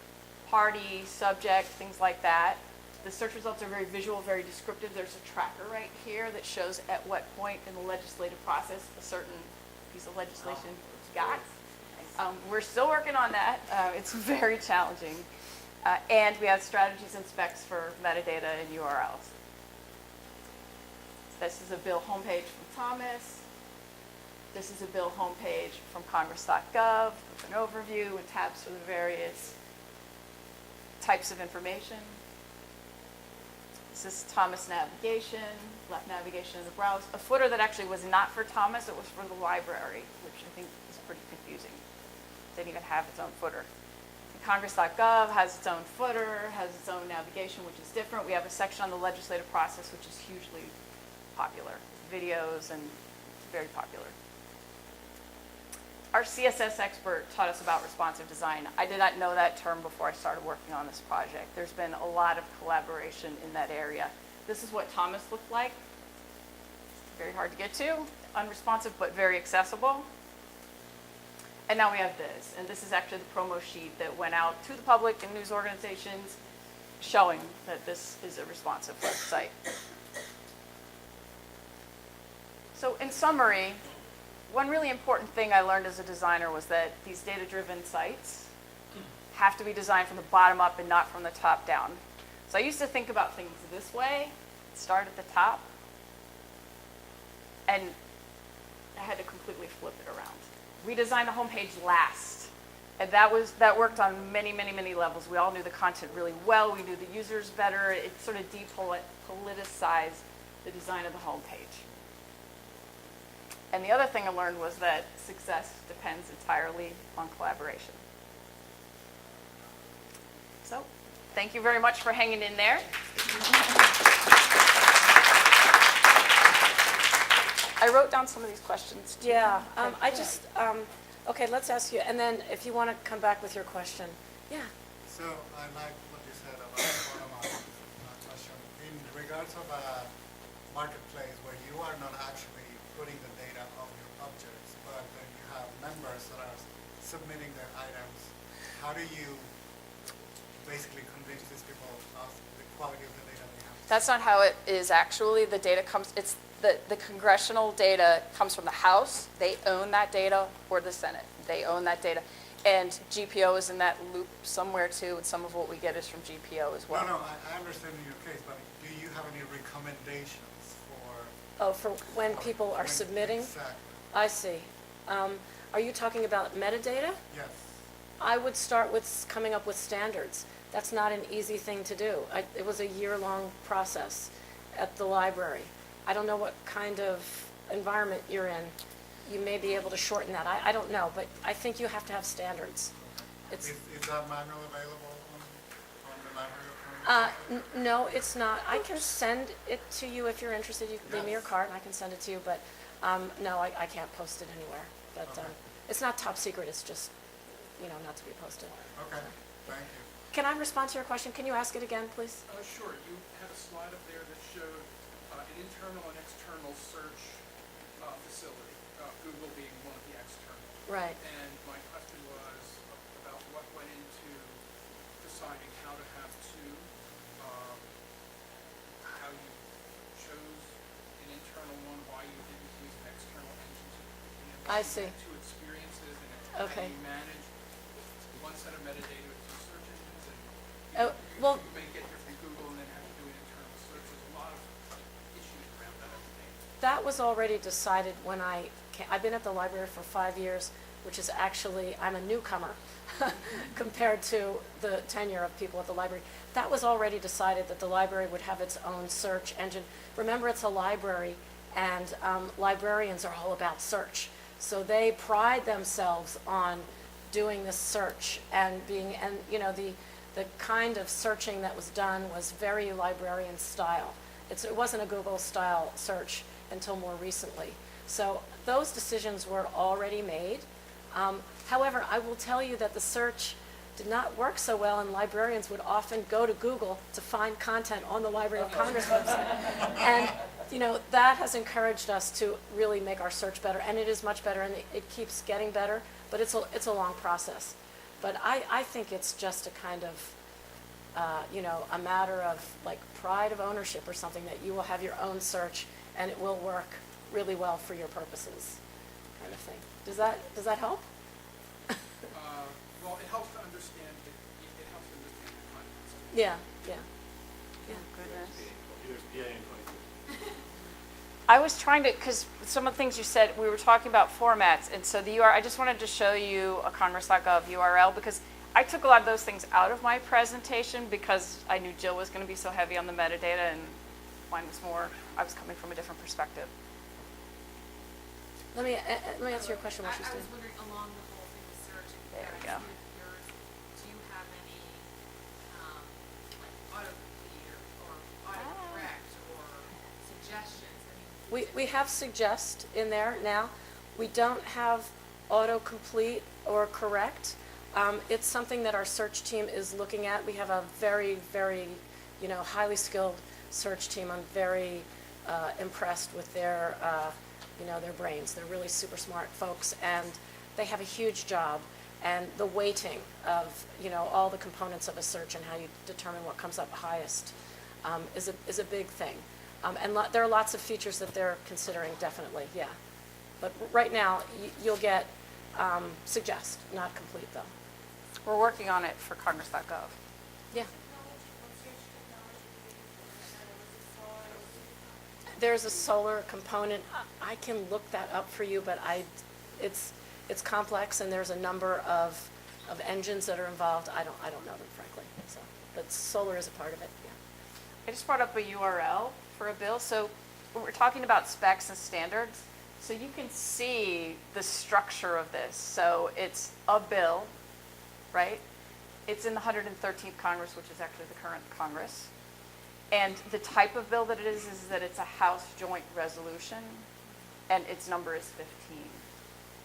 party, subject, things like that. The search results are very visual, very descriptive. There's a tracker right here that shows at what point in the legislative process a certain piece of legislation got. We're still working on that. It's very challenging. And we have strategies and specs for metadata and URLs. This is a bill homepage from Thomas. This is a bill homepage from Congress.gov with an overview and tabs for the various types of information. This is Thomas navigation, left navigation in the browse. A footer that actually was not for Thomas, it was for the library, which I think is pretty confusing. It didn't even have its own footer. And Congress.gov has its own footer, has its own navigation, which is different. We have a section on the legislative process, which is hugely popular. Videos, and it's very popular. Our CSS expert taught us about responsive design. I did not know that term before I started working on this project. There's been a lot of collaboration in that area. This is what Thomas looked like. Very hard to get to, unresponsive, but very accessible. And now we have this, and this is actually the promo sheet that went out to the public and news organizations showing that this is a responsive website. So in summary, one really important thing I learned as a designer was that these data-driven sites have to be designed from the bottom up and not from the top down. So I used to think about things this way, start at the top, and I had to completely flip it around. We designed the homepage last, and that worked on many, many, many levels. We all knew the content really well. We knew the users better. It sort of depoliticized the design of the homepage. And the other thing I learned was that success depends entirely on collaboration. So, thank you very much for hanging in there. I wrote down some of these questions too. Yeah, I just, okay, let's ask you, and then if you want to come back with your question. Yeah, So I like what you said about one of my question. In regards of a marketplace where you are not actually putting the data of your objects, but then you have members that are submitting their items, how do you basically convince these people of the quality of the data they have? That's not how it is actually. The data comes, it's the congressional data comes from the House. They own that data, or the Senate. They own that data. And GPO is in that loop somewhere too, and some of what we get is from GPO as well. No, I understand in your case, but do you have any recommendations for? oh, for when people are submitting? Exactly. I see. Are you talking about metadata? Yes. I would start with coming up with standards. That's not an easy thing to do. It was a year-long process at the library. I don't know what kind of environment you're in. You may be able to shorten that. I don't know, but I think you have to have standards. It's, Is that manual available on the Library of Congress? no, it's not. I can send it to you if you're interested. You can leave me your card and I can send it to you, but no, I can't post it anywhere. But Okay. it's not top secret. It's just, not to be posted. Okay, thank you. Can I respond to your question? Can you ask it again, please? Sure, you had a slide up there that showed an internal and external search facility, Google being one of the external. Right. And my question was about what went into deciding how to have two, how you chose an internal one, why you didn't use an external engine. I see. Two experiences and Okay. how you manage one set of metadata with two search engines and Oh, well, you may get different Google and then have to do an internal search. There's a lot of issues around that, I think. that was already decided when I've been at the library for 5 years, which is actually, I'm a newcomer compared to the tenure of people at the library. That was already decided that the library would have its own search engine. Remember, it's a library, and librarians are all about search. So they pride themselves on doing this search and the kind of searching that was done was very librarian style. It wasn't a Google style search until more recently. So those decisions were already made. However, I will tell you that the search did not work so well, and librarians would often go to Google to find content on the Library of Congress website. And that has encouraged us to really make our search better, and it is much better, and it keeps getting better, but it's a long process. But I think it's just a kind of, a matter of like pride of ownership or something, that you will have your own search and it will work really well for your purposes, kind of thing. Does that help? Well, it helps to understand, it helps to understand the context. Yeah. UXPA in 22. I was trying to, because some of the things you said, we were talking about formats, and so the URL, I just wanted to show you a Congress.gov URL, because I took a lot of those things out of my presentation because I knew Jill was going to be so heavy on the metadata, and mine was more, I was coming from a different perspective. Let me answer your question while she's I doing. was wondering, along the whole thing with search, if There we you go. guys did yours, do you have any, like autocomplete or autocorrect or suggestions? I mean, We have suggest in there now. We don't have autocomplete or correct. It's something that our search team is looking at. We have a very, very, highly skilled search team. I'm very impressed with their brains. They're really super smart folks, and they have a huge job. And the weighting of, all the components of a search and how you determine what comes up highest is a big thing. And there are lots of features that they're considering, definitely, yeah. But right now, you'll get suggest, not complete, though. We're working on it for Congress.gov. Yeah. There's a solar component. I can look that up for you, but it's complex, and there's a number of engines that are involved. I don't know them, frankly. So, but solar is a part of it. Yeah. I just brought up a URL for a bill. So we're talking about specs and standards. So you can see the structure of this. So it's a bill, right? It's in the 113th Congress, which is actually the current Congress. And the type of bill that it is that it's a House joint resolution. and its number is 15.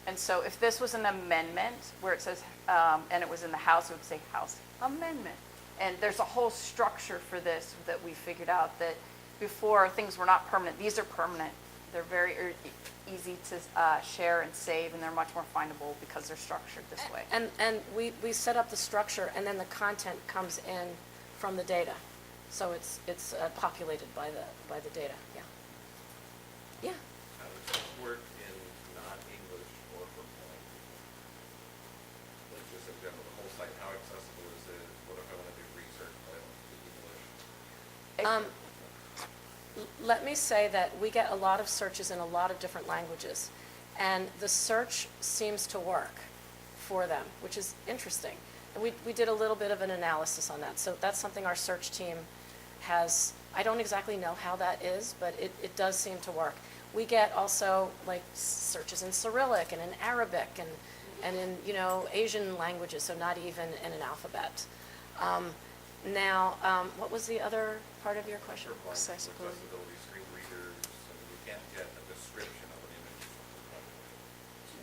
And so if this was an amendment where it says, and it was in the House, it would say House Amendment. And there's a whole structure for this that we figured out that before things were not permanent. These are permanent. They're very easy to share and save, and they're much more findable because they're structured this way. And we set up the structure, and then the content comes in from the data. So it's populated by the data, yeah. Yeah. How does this work in not English or for blind? Like just in general, the whole site, how accessible is it? What if I want to do research, but I don't speak English? Let me say that we get a lot of searches in a lot of different languages, and the search seems to work for them, which is interesting. And we did a little bit of an analysis on that, so that's something our search team has. I don't exactly know how that is, but it does seem to work. We get also like searches in Cyrillic and in Arabic and in, you know, Asian languages, so not even in an alphabet. Now, what was the other part of your question? Accessibility, screen readers, and you can't get a description of an image from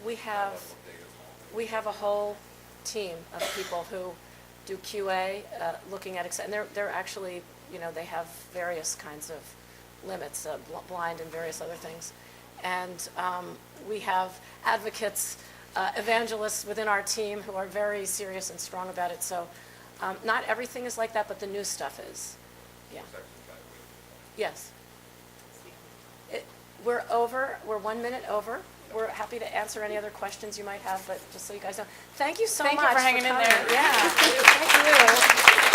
the web. We have a whole team of people who do QA, looking at, and they're actually, you know, they have various kinds of limits, blind and various other things. And we have advocates, evangelists within our team who are very serious and strong about it. So not everything is like that, but the new stuff is. Yeah. Yes. We're over. We're 1 minute over. We're happy to answer any other questions you might have, but just so you guys know, thank you so much. Thank you for hanging in coming. there. Yeah. Thank you.